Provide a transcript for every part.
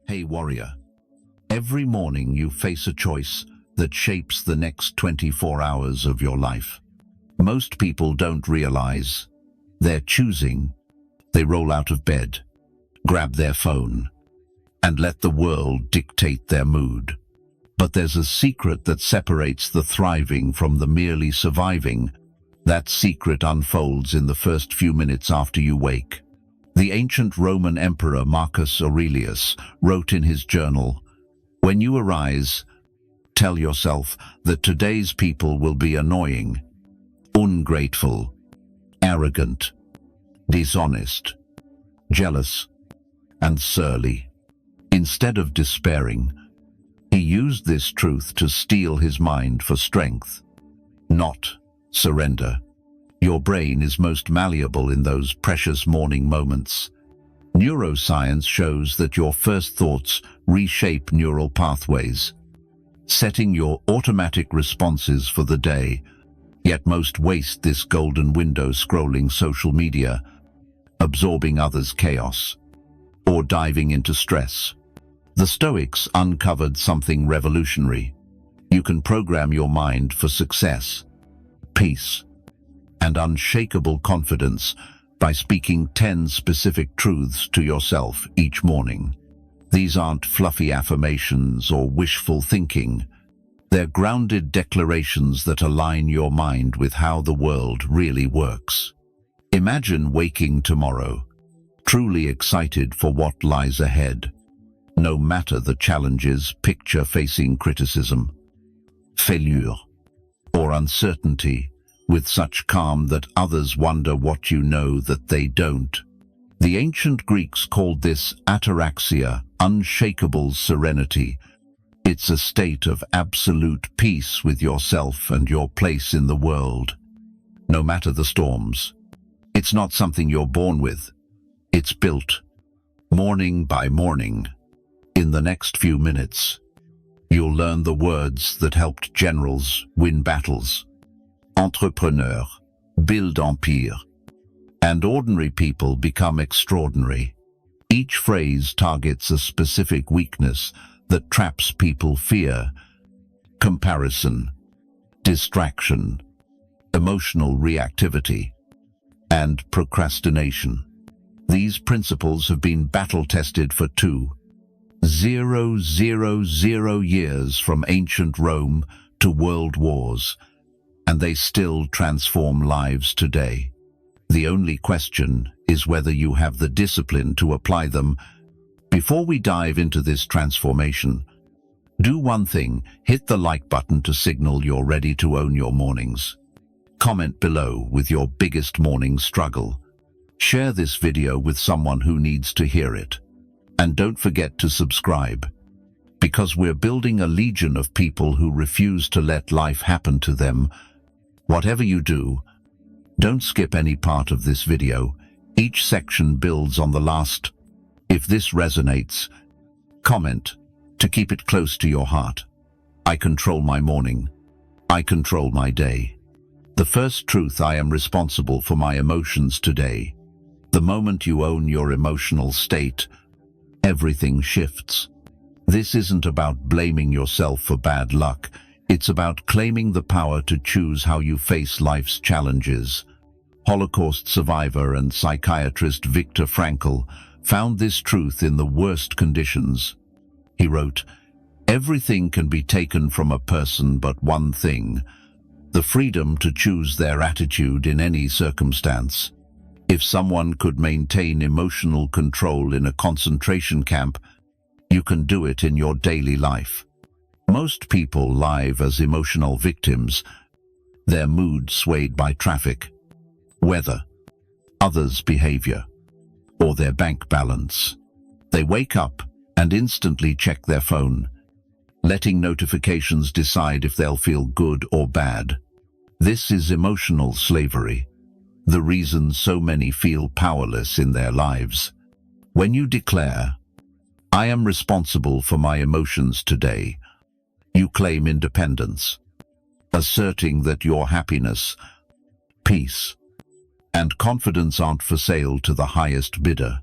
Hey warrior, every morning you face a choice that shapes the next 24 hours of your life. Most people don't realize they're choosing. They roll out of bed, grab their phone, and let the world dictate their mood. But there's a secret that separates the thriving from the merely surviving. That secret unfolds in the first few minutes after you wake. The ancient Roman emperor Marcus Aurelius wrote in his journal, "When you arise, tell yourself that today's people will be annoying, ungrateful, arrogant, dishonest, jealous, and surly." Instead of despairing, he used this truth to steel his mind for strength, not surrender. Your brain is most malleable in those precious morning moments. Neuroscience shows that your first thoughts reshape neural pathways, setting your automatic responses for the day. Yet most waste this golden window scrolling social media, absorbing others' chaos, or diving into stress. The Stoics uncovered something revolutionary. You can program your mind for success, peace, and unshakable confidence by speaking 10 specific truths to yourself each morning. These aren't fluffy affirmations or wishful thinking. They're grounded declarations that align your mind with how the world really works. Imagine waking tomorrow, truly excited for what lies ahead. No matter the challenges, picture facing criticism, failure, or uncertainty, with such calm that others wonder what you know that they don't. The ancient Greeks called this ataraxia, unshakable serenity. It's a state of absolute peace with yourself and your place in the world, no matter the storms. It's not something you're born with. It's built, morning by morning. In the next few minutes, you'll learn the words that helped generals win battles. Entrepreneur, build empire, and ordinary people become extraordinary. Each phrase targets a specific weakness that traps people: fear, comparison, distraction, emotional reactivity, and procrastination. These principles have been battle-tested for 2,000 years, from ancient Rome to world wars, and they still transform lives today. The only question is whether you have the discipline to apply them. Before we dive into this transformation, do one thing: hit the like button to signal you're ready to own your mornings. Comment below with your biggest morning struggle. Share this video with someone who needs to hear it. And don't forget to subscribe, because we're building a legion of people who refuse to let life happen to them. Whatever you do, don't skip any part of this video. Each section builds on the last. If this resonates, comment to keep it close to your heart. I control my morning. I control my day. The first truth: I am responsible for my emotions today. The moment you own your emotional state, everything shifts. This isn't about blaming yourself for bad luck. It's about claiming the power to choose how you face life's challenges. Holocaust survivor and psychiatrist Viktor Frankl found this truth in the worst conditions. He wrote, "Everything can be taken from a person but one thing: the freedom to choose their attitude in any circumstance." If someone could maintain emotional control in a concentration camp, you can do it in your daily life. Most people live as emotional victims, their mood swayed by traffic, weather, others' behavior, or their bank balance. They wake up and instantly check their phone, letting notifications decide if they'll feel good or bad. This is emotional slavery, the reason so many feel powerless in their lives. When you declare, "I am responsible for my emotions today," you claim independence, asserting that your happiness, peace, and confidence aren't for sale to the highest bidder.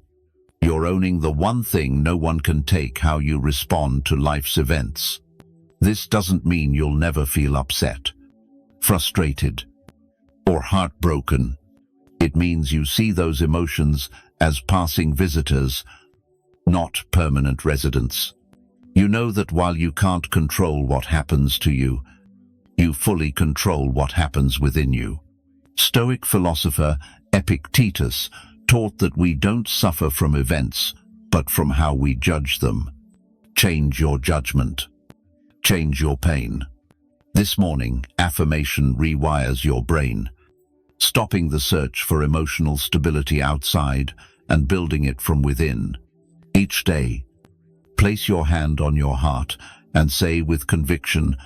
You're owning the one thing no one can take: how you respond to life's events. This doesn't mean you'll never feel upset, frustrated, or heartbroken. It means you see those emotions as passing visitors, not permanent residents. You know that while you can't control what happens to you, you fully control what happens within you. Stoic philosopher Epictetus taught that we don't suffer from events, but from how we judge them. Change your judgment. Change your pain. This morning, affirmation rewires your brain, stopping the search for emotional stability outside and building it from within. Each day, place your hand on your heart and say with conviction,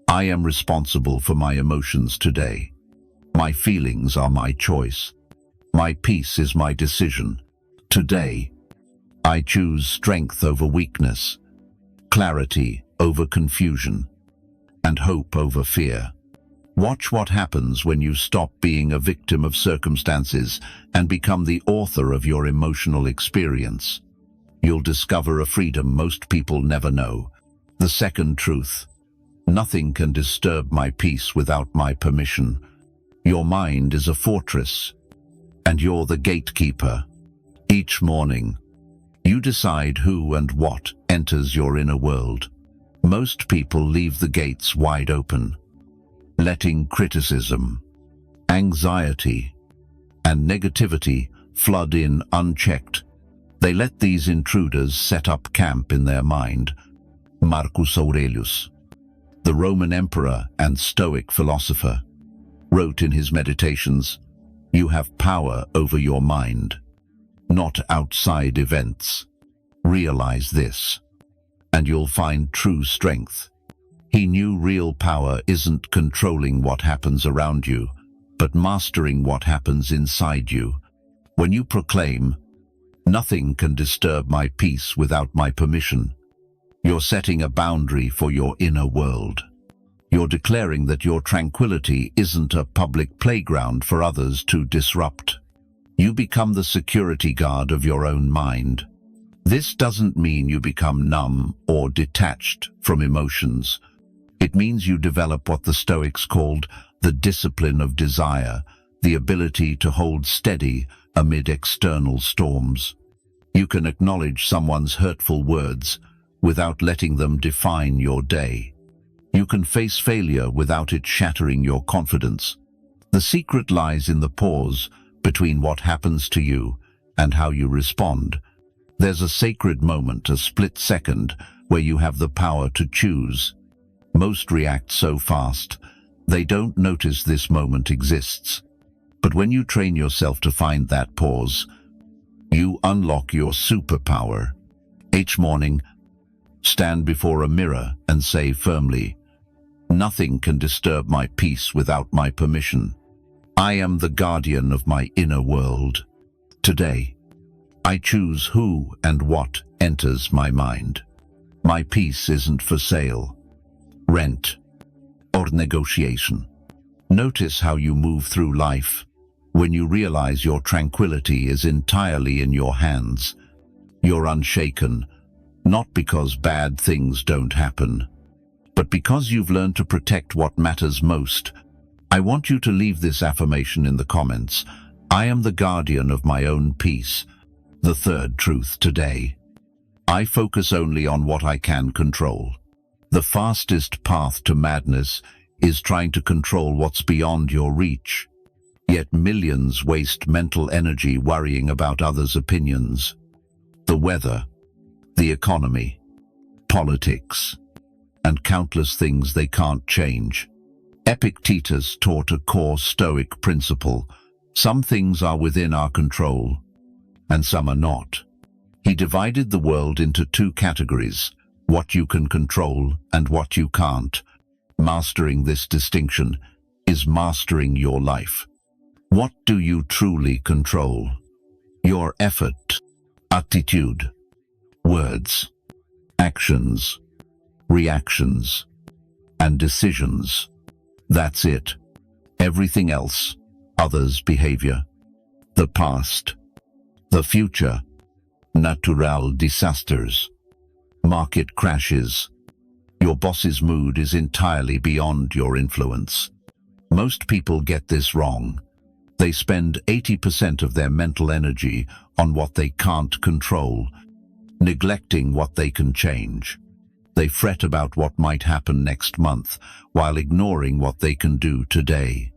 "I am responsible for my emotions today. My feelings are my choice. My peace is my decision. Today, I choose strength over weakness, clarity over confusion, and hope over fear." Watch what happens when you stop being a victim of circumstances and become the author of your emotional experience. You'll discover a freedom most people never know. The second truth: nothing can disturb my peace without my permission. Your mind is a fortress, and you're the gatekeeper. Each morning, you decide who and what enters your inner world. Most people leave the gates wide open, letting criticism, anxiety, and negativity flood in unchecked. They let these intruders set up camp in their mind. Marcus Aurelius, the Roman emperor and Stoic philosopher, wrote in his meditations, "You have power over your mind, not outside events. Realize this, and you'll find true strength." He knew real power isn't controlling what happens around you, but mastering what happens inside you. When you proclaim, "Nothing can disturb my peace without my permission," you're setting a boundary for your inner world. You're declaring that your tranquility isn't a public playground for others to disrupt. You become the security guard of your own mind. This doesn't mean you become numb or detached from emotions. It means you develop what the Stoics called the discipline of desire, the ability to hold steady amid external storms. You can acknowledge someone's hurtful words without letting them define your day. You can face failure without it shattering your confidence. The secret lies in the pause between what happens to you and how you respond. There's a sacred moment, a split second, where you have the power to choose. Most react so fast, they don't notice this moment exists. But when you train yourself to find that pause, you unlock your superpower. Each morning, stand before a mirror and say firmly, "Nothing can disturb my peace without my permission. I am the guardian of my inner world. Today, I choose who and what enters my mind. My peace isn't for sale, rent, or negotiation." Notice how you move through life when you realize your tranquility is entirely in your hands. You're unshaken, not because bad things don't happen, but because you've learned to protect what matters most. I want you to leave this affirmation in the comments. I am the guardian of my own peace. The third truth today: I focus only on what I can control. The fastest path to madness is trying to control what's beyond your reach. Yet millions waste mental energy worrying about others' opinions. The weather, the economy, politics, and countless things they can't change. Epictetus taught a core Stoic principle: some things are within our control, and some are not. He divided the world into two categories: what you can control and what you can't. Mastering this distinction is mastering your life. What do you truly control? Your effort, attitude, words, actions, reactions, and decisions. That's it. Everything else, others' behavior, the past, the future, natural disasters, market crashes. Your boss's mood is entirely beyond your influence. Most people get this wrong. They spend 80% of their mental energy on what they can't control, neglecting what they can change. They fret about what might happen next month while ignoring what they can do today.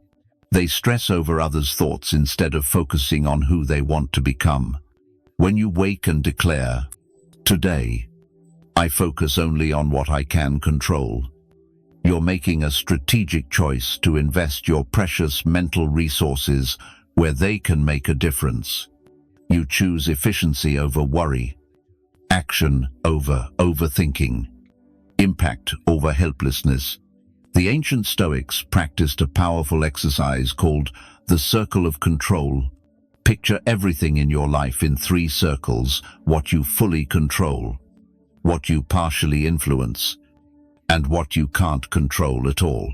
They stress over others' thoughts instead of focusing on who they want to become. When you wake and declare, "Today, I focus only on what I can control," you're making a strategic choice to invest your precious mental resources where they can make a difference. You choose efficiency over worry, action over overthinking, impact over helplessness. The ancient Stoics practiced a powerful exercise called the circle of control. Picture everything in your life in 3 circles: what you fully control, what you partially influence, and what you can't control at all.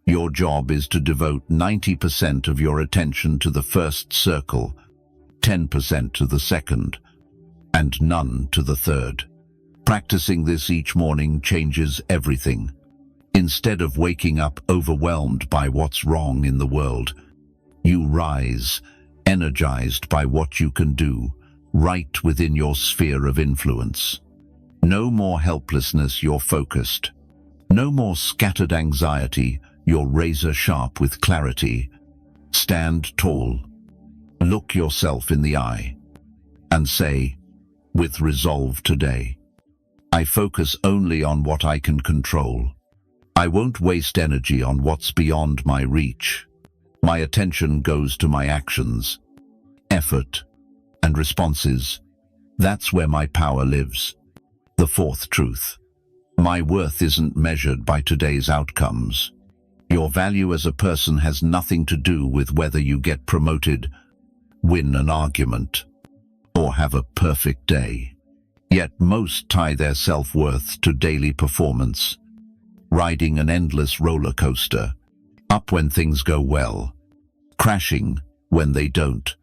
Your job is to devote 90% of your attention to the first circle, 10% to the second, and none to the third. Practicing this each morning changes everything. Instead of waking up overwhelmed by what's wrong in the world, you rise, energized by what you can do, right within your sphere of influence. No more helplessness, you're focused. No more scattered anxiety, you're razor sharp with clarity. Stand tall. Look yourself in the eye and say, with resolve today, I focus only on what I can control. I won't waste energy on what's beyond my reach. My attention goes to my actions, effort, and responses. That's where my power lives. The 4th truth. My worth isn't measured by today's outcomes. Your value as a person has nothing to do with whether you get promoted, win an argument, or have a perfect day. Yet most tie their self-worth to daily performance, riding an endless roller coaster, up when things go well, crashing when they don't.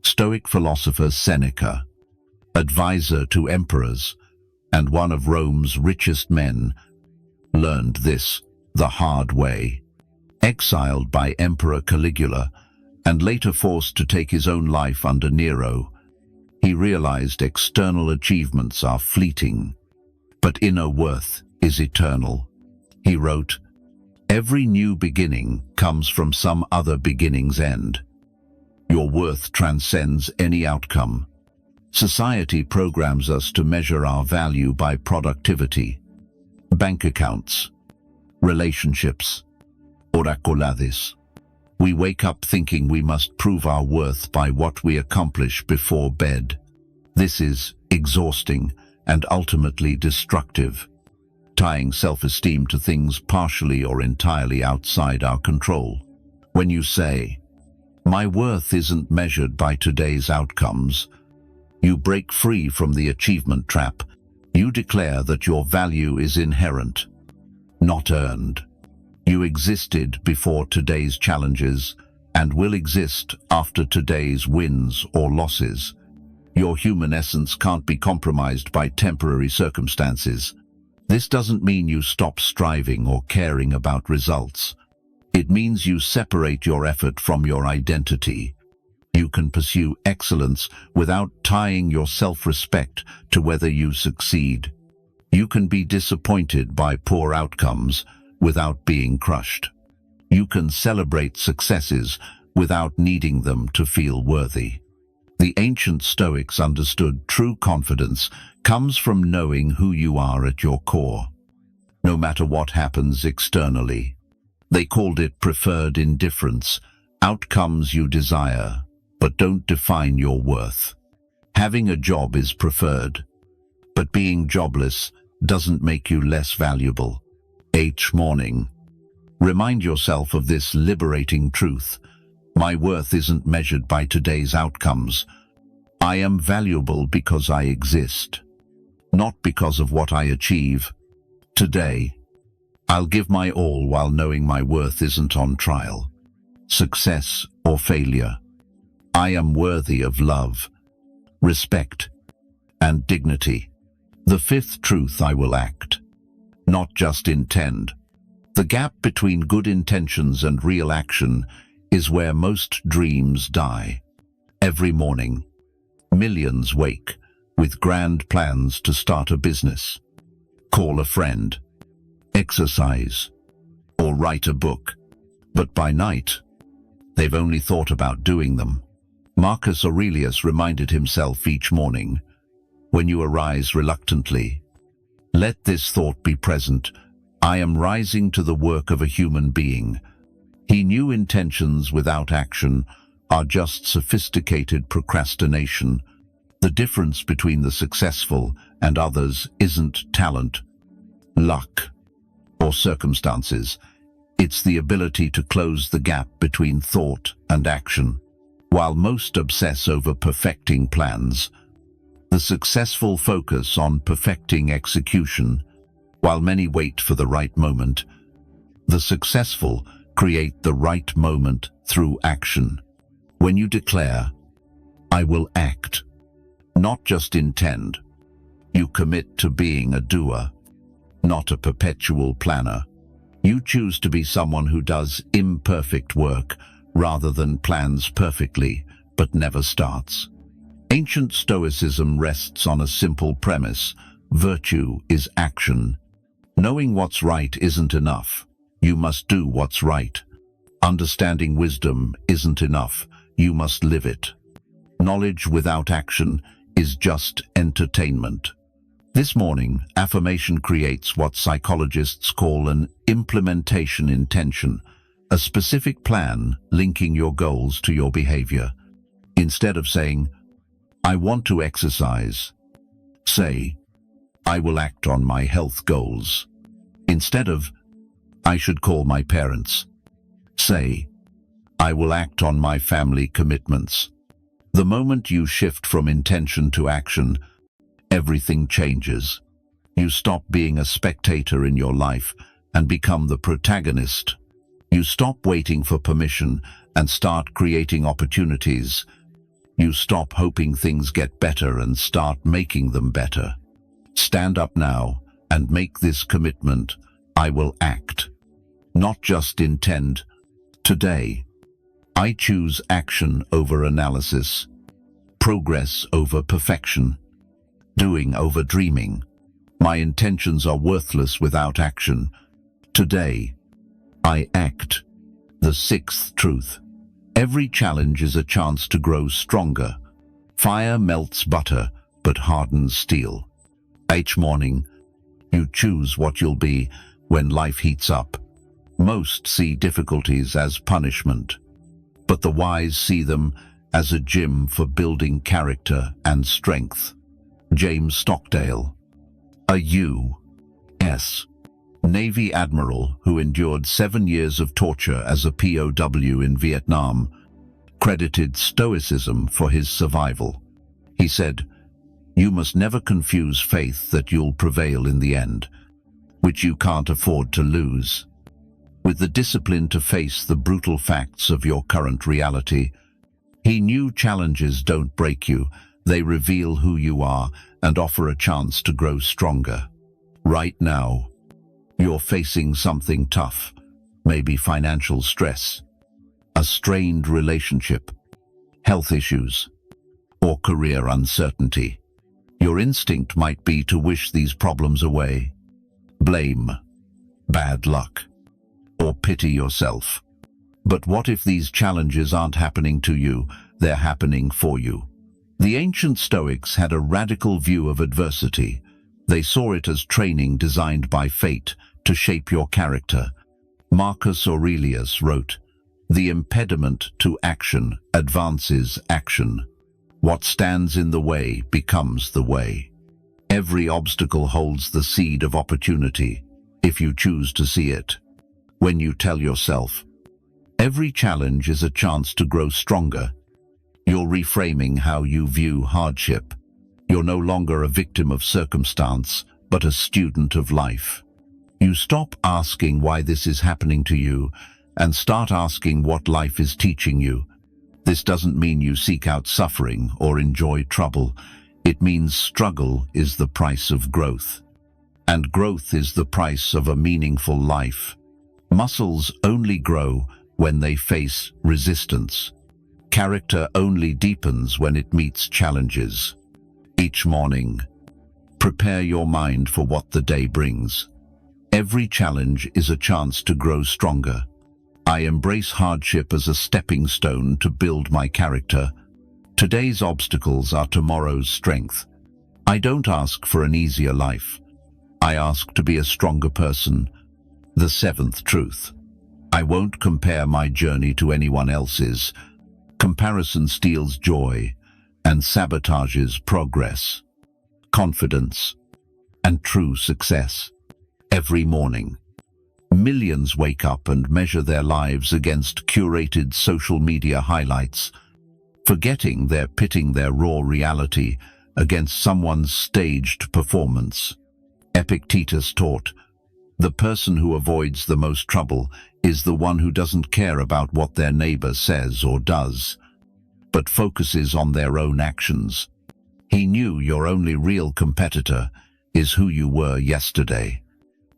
Stoic philosopher Seneca, advisor to emperors and one of Rome's richest men, learned this the hard way. Exiled by Emperor Caligula and later forced to take his own life under Nero, he realized external achievements are fleeting, but inner worth is eternal. He wrote, "Every new beginning comes from some other beginning's end." Your worth transcends any outcome. Society programs us to measure our value by productivity, bank accounts, relationships, or accolades. We wake up thinking we must prove our worth by what we accomplish before bed. This is exhausting and ultimately destructive, tying self-esteem to things partially or entirely outside our control. When you say, "My worth isn't measured by today's outcomes," you break free from the achievement trap. You declare that your value is inherent, not earned. You existed before today's challenges and will exist after today's wins or losses. Your human essence can't be compromised by temporary circumstances. This doesn't mean you stop striving or caring about results. It means you separate your effort from your identity. You can pursue excellence without tying your self-respect to whether you succeed. You can be disappointed by poor outcomes without being crushed. You can celebrate successes without needing them to feel worthy. The ancient Stoics understood true confidence comes from knowing who you are at your core, no matter what happens externally. They called it preferred indifference, outcomes you desire, but don't define your worth. Having a job is preferred, but being jobless doesn't make you less valuable. Each morning, remind yourself of this liberating truth. My worth isn't measured by today's outcomes. I am valuable because I exist, not because of what I achieve. Today, I'll give my all while knowing my worth isn't on trial, success or failure. I am worthy of love, respect, and dignity. The fifth truth: I will act, not just intend. The gap between good intentions and real action is where most dreams die. Every morning, millions wake with grand plans to start a business, call a friend, exercise, or write a book. But by night, they've only thought about doing them. Marcus Aurelius reminded himself each morning, when you arise reluctantly, let this thought be present: I am rising to the work of a human being. He knew intentions without action are just sophisticated procrastination. The difference between the successful and others isn't talent, luck, or circumstances. It's the ability to close the gap between thought and action. While most obsess over perfecting plans, the successful focus on perfecting execution. While many wait for the right moment, the successful create the right moment through action. When you declare, I will act, not just intend, you commit to being a doer, not a perpetual planner. You choose to be someone who does imperfect work rather than plans perfectly but never starts. Ancient Stoicism rests on a simple premise: virtue is action. Knowing what's right isn't enough. You must do what's right. Understanding wisdom isn't enough. You must live it. Knowledge without action is just entertainment. This morning, affirmation creates what psychologists call an implementation intention, a specific plan linking your goals to your behavior. Instead of saying, I want to exercise, say, I will act on my health goals. Instead of, I should call my parents, say, I will act on my family commitments. The moment you shift from intention to action, everything changes. You stop being a spectator in your life and become the protagonist. You stop waiting for permission and start creating opportunities. You stop hoping things get better and start making them better. Stand up now and make this commitment: I will act, not just intend. Today, I choose action over analysis, progress over perfection, doing over dreaming. My intentions are worthless without action. Today, I act. The sixth truth: every challenge is a chance to grow stronger. Fire melts butter, but hardens steel. Each morning, you choose what you'll be when life heats up. Most see difficulties as punishment, but the wise see them as a gym for building character and strength. James Stockdale, a U.S. Navy admiral who endured 7 years of torture as a POW in Vietnam, credited Stoicism for his survival. He said, "You must never confuse faith that you'll prevail in the end, which you can't afford to lose, with the discipline to face the brutal facts of your current reality." He knew challenges don't break you, they reveal who you are and offer a chance to grow stronger. Right now, you're facing something tough, maybe financial stress, a strained relationship, health issues, or career uncertainty. Your instinct might be to wish these problems away, blame, bad luck, or pity yourself. But what if these challenges aren't happening to you, they're happening for you? The ancient Stoics had a radical view of adversity. They saw it as training designed by fate to shape your character. Marcus Aurelius wrote, "The impediment to action advances action. What stands in the way becomes the way." Every obstacle holds the seed of opportunity, if you choose to see it. When you tell yourself, every challenge is a chance to grow stronger, you're reframing how you view hardship. You're no longer a victim of circumstance, but a student of life. You stop asking why this is happening to you and start asking what life is teaching you. This doesn't mean you seek out suffering or enjoy trouble. It means struggle is the price of growth, and growth is the price of a meaningful life. Muscles only grow when they face resistance. Character only deepens when it meets challenges. Each morning, prepare your mind for what the day brings. Every challenge is a chance to grow stronger. I embrace hardship as a stepping stone to build my character. Today's obstacles are tomorrow's strength. I don't ask for an easier life. I ask to be a stronger person. The seventh truth. I won't compare my journey to anyone else's. Comparison steals joy and sabotages progress, confidence, and true success. Every morning, millions wake up and measure their lives against curated social media highlights, forgetting they're pitting their raw reality against someone's staged performance. Epictetus taught, "The person who avoids the most trouble is the one who doesn't care about what their neighbor says or does, but focuses on their own actions." He knew your only real competitor is who you were yesterday.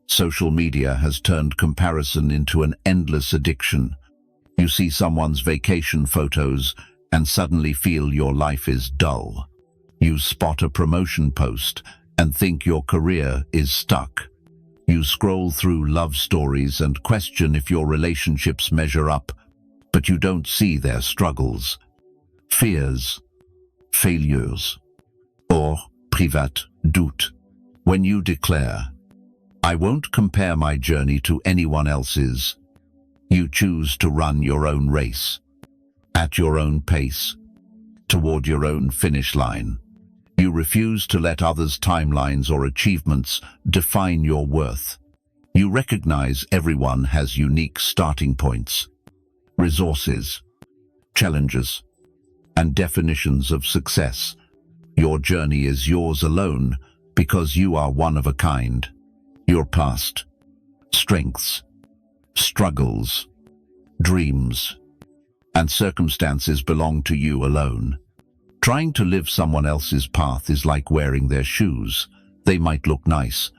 Social media has turned comparison into an endless addiction. You see someone's vacation photos and suddenly feel your life is dull. You spot a promotion post and think your career is stuck. You scroll through love stories and question if your relationships measure up, but you don't see their struggles, fears, failures, or privat doute. When you declare, "I won't compare my journey to anyone else's," you choose to run your own race, at your own pace, toward your own finish line. You refuse to let others' timelines or achievements define your worth. You recognize everyone has unique starting points, resources, challenges, and definitions of success. Your journey is yours alone because you are one of a kind. Your past, strengths, struggles, dreams, and circumstances belong to you alone. Trying to live someone else's path is like wearing their shoes. They might look nice,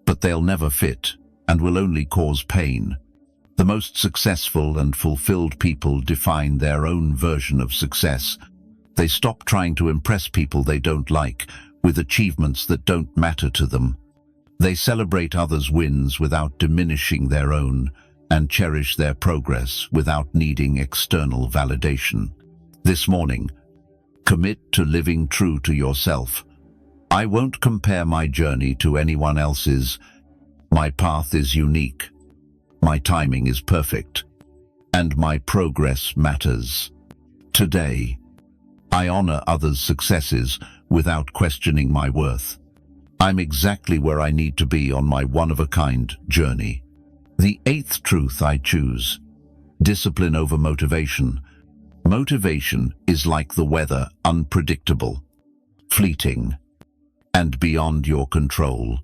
but they'll never fit and will only cause pain. The most successful and fulfilled people define their own version of success. They stop trying to impress people they don't like with achievements that don't matter to them. They celebrate others' wins without diminishing their own and cherish their progress without needing external validation. This morning, commit to living true to yourself. I won't compare my journey to anyone else's. My path is unique. My timing is perfect. And my progress matters. Today, I honor others' successes without questioning my worth. I'm exactly where I need to be on my one-of-a-kind journey. The eighth truth I choose: discipline over motivation. Motivation is like the weather, unpredictable, fleeting, and beyond your control.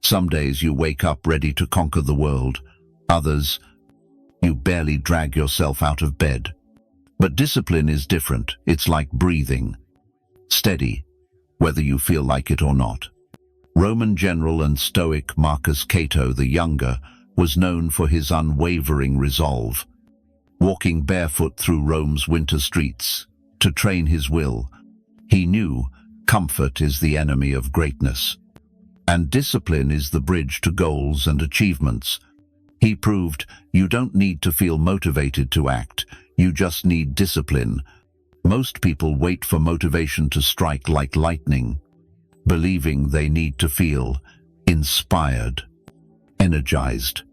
Some days you wake up ready to conquer the world. Others, you barely drag yourself out of bed. But discipline is different. It's like breathing. Steady, whether you feel like it or not. Roman general and Stoic Marcus Cato the Younger was known for his unwavering resolve, walking barefoot through Rome's winter streets to train his will. He knew comfort is the enemy of greatness, and discipline is the bridge to goals and achievements. He proved you don't need to feel motivated to act, you just need discipline. Most people wait for motivation to strike like lightning, believing they need to feel inspired, energized,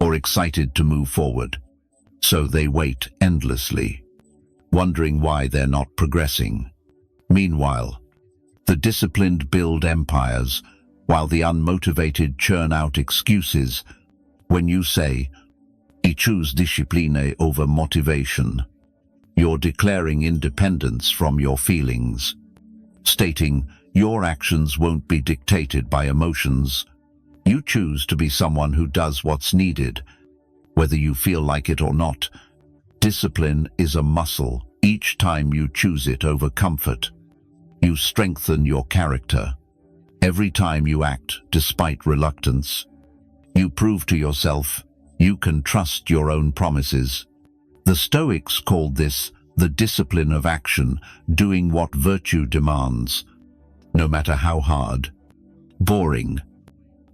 or excited to move forward. So they wait endlessly, wondering why they're not progressing. Meanwhile, the disciplined build empires, while the unmotivated churn out excuses. When you say, "I choose discipline over motivation," you're declaring independence from your feelings, stating your actions won't be dictated by emotions. You choose to be someone who does what's needed, whether you feel like it or not. Discipline is a muscle. Each time you choose it over comfort, You strengthen your character. Every time you act despite reluctance, you prove to yourself you can trust your own promises. The Stoics called this the discipline of action, doing what virtue demands, no matter how hard, boring,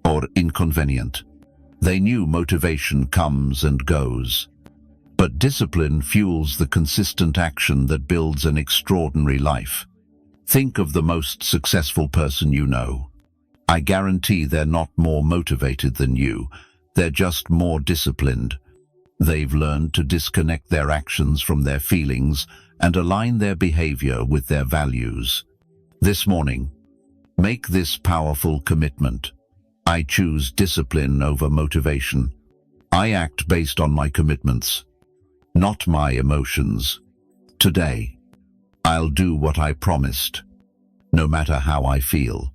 or inconvenient. They knew motivation comes and goes, but discipline fuels the consistent action that builds an extraordinary life. Think of the most successful person you know. I guarantee they're not more motivated than you. They're just more disciplined. They've learned to disconnect their actions from their feelings and align their behavior with their values. This morning, make this powerful commitment. I choose discipline over motivation. I act based on my commitments, not my emotions. Today, I'll do what I promised, no matter how I feel.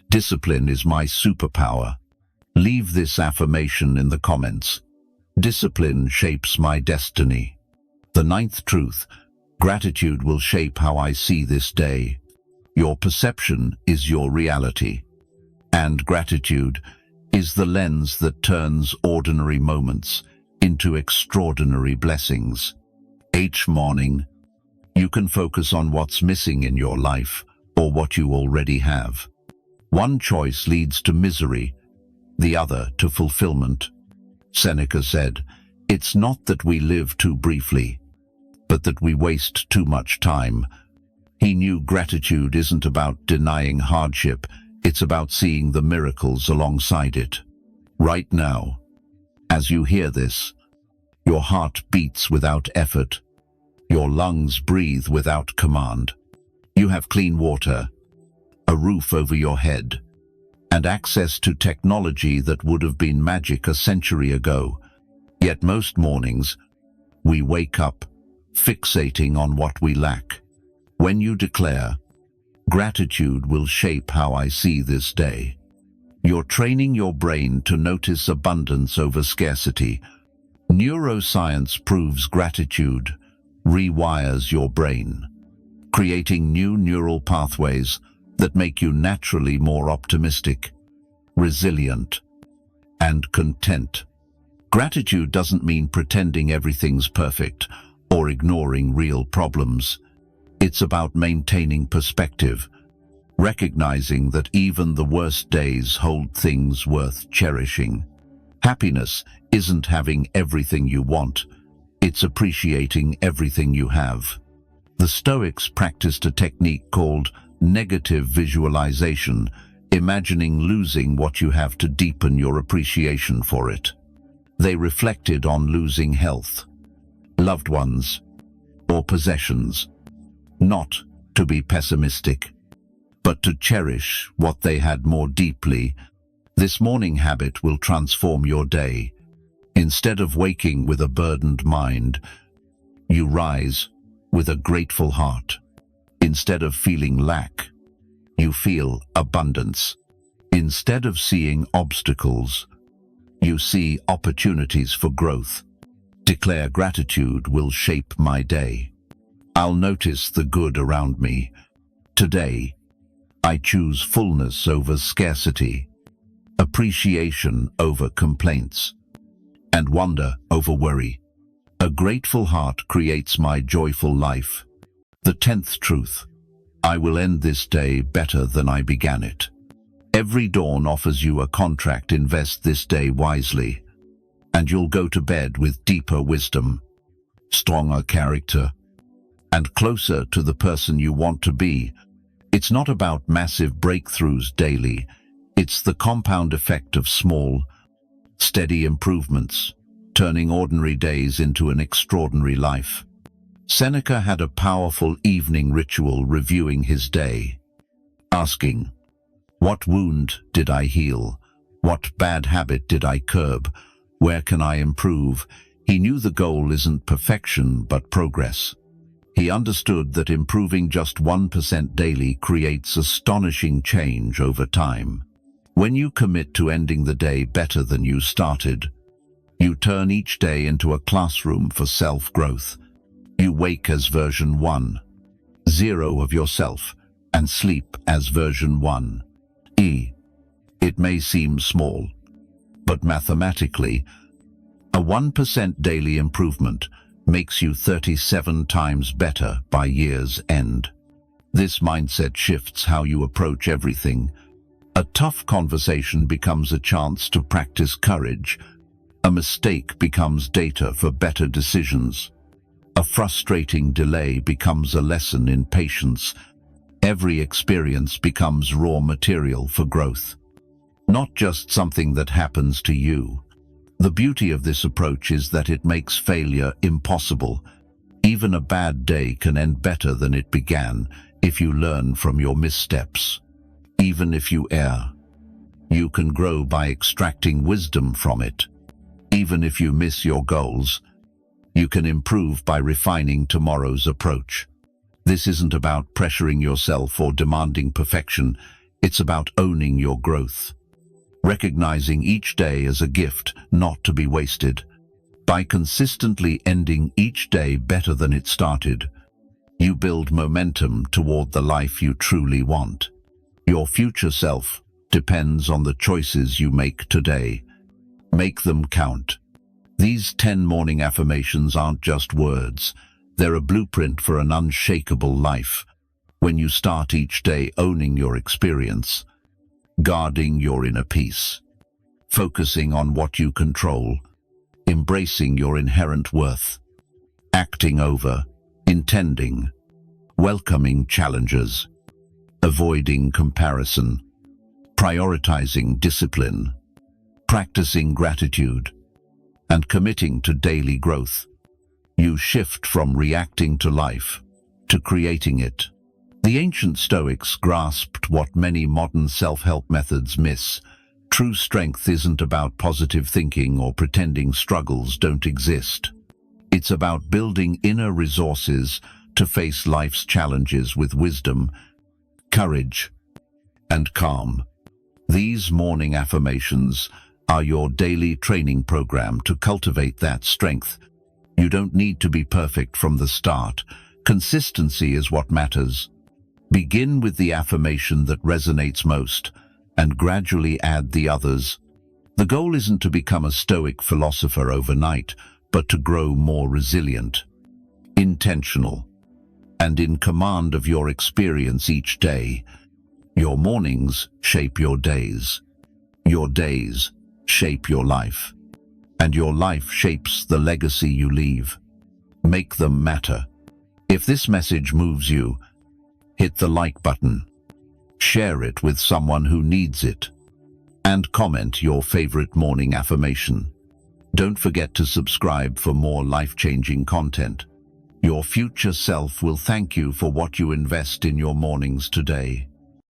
Discipline is my superpower. Leave this affirmation in the comments. Discipline shapes my destiny. The ninth truth: gratitude will shape how I see this day. Your perception is your reality, and gratitude is the lens that turns ordinary moments into extraordinary blessings. Each morning, you can focus on what's missing in your life or what you already have. One choice leads to misery, the other to fulfillment. Seneca said, "It's not that we live too briefly, but that we waste too much time." He knew gratitude isn't about denying hardship, it's about seeing the miracles alongside it. Right now, as you hear this, your heart beats without effort, your lungs breathe without command. You have clean water, a roof over your head, and access to technology that would have been magic a century ago. Yet most mornings, we wake up fixating on what we lack. When you declare, "Gratitude will shape how I see this day," you're training your brain to notice abundance over scarcity. Neuroscience proves gratitude rewires your brain, creating new neural pathways that make you naturally more optimistic, resilient, and content. Gratitude doesn't mean pretending everything's perfect or ignoring real problems. It's about maintaining perspective, recognizing that even the worst days hold things worth cherishing. Happiness isn't having everything you want, it's appreciating everything you have. The Stoics practiced a technique called negative visualization, imagining losing what you have to deepen your appreciation for it. They reflected on losing health, loved ones, or possessions, not to be pessimistic, but to cherish what they had more deeply. This morning habit will transform your day. Instead of waking with a burdened mind, you rise with a grateful heart. Instead of feeling lack, you feel abundance. Instead of seeing obstacles, you see opportunities for growth. Declare, "Gratitude will shape my day. I'll notice the good around me. Today, I choose fullness over scarcity, appreciation over complaints, and wonder over worry. A grateful heart creates my joyful life." The 10th truth: I will end this day better than I began it. Every dawn offers you a contract. Invest this day wisely, and you'll go to bed with deeper wisdom, stronger character, and closer to the person you want to be. It's not about massive breakthroughs daily. It's the compound effect of small, steady improvements, turning ordinary days into an extraordinary life. Seneca had a powerful evening ritual reviewing his day, asking, "What wound did I heal? What bad habit did I curb? Where can I improve?" He knew the goal isn't perfection, but progress. He understood that improving just 1% daily creates astonishing change over time. When you commit to ending the day better than you started, you turn each day into a classroom for self-growth. You wake as version 1.0 of yourself, and sleep as version 1. It may seem small, but mathematically, a 1% daily improvement makes you 37 times better by year's end. This mindset shifts how you approach everything. A tough conversation becomes a chance to practice courage. A mistake becomes data for better decisions. A frustrating delay becomes a lesson in patience. Every experience becomes raw material for growth, not just something that happens to you. The beauty of this approach is that it makes failure impossible. Even a bad day can end better than it began if you learn from your missteps. Even if you err, you can grow by extracting wisdom from it. Even if you miss your goals, you can improve by refining tomorrow's approach. This isn't about pressuring yourself or demanding perfection. It's about owning your growth, recognizing each day as a gift not to be wasted. By consistently ending each day better than it started, you build momentum toward the life you truly want. Your future self depends on the choices you make today. Make them count. These 10 morning affirmations aren't just words. They're a blueprint for an unshakable life. When you start each day owning your experience, guarding your inner peace, focusing on what you control, embracing your inherent worth, acting over, intending, welcoming challenges, avoiding comparison, prioritizing discipline, practicing gratitude, and committing to daily growth, you shift from reacting to life to creating it. The ancient Stoics grasped what many modern self-help methods miss. True strength isn't about positive thinking or pretending struggles don't exist. It's about building inner resources to face life's challenges with wisdom, courage, and calm. These morning affirmations are your daily training program to cultivate that strength. You don't need to be perfect from the start. Consistency is what matters. Begin with the affirmation that resonates most, and gradually add the others. The goal isn't to become a Stoic philosopher overnight, but to grow more resilient, intentional, and in command of your experience each day. Your mornings shape your days. Your days shape your life. And your life shapes the legacy you leave. Make them matter. If this message moves you, hit the like button, share it with someone who needs it, and comment your favorite morning affirmation. Don't forget to subscribe for more life-changing content. Your future self will thank you for what you invest in your mornings today.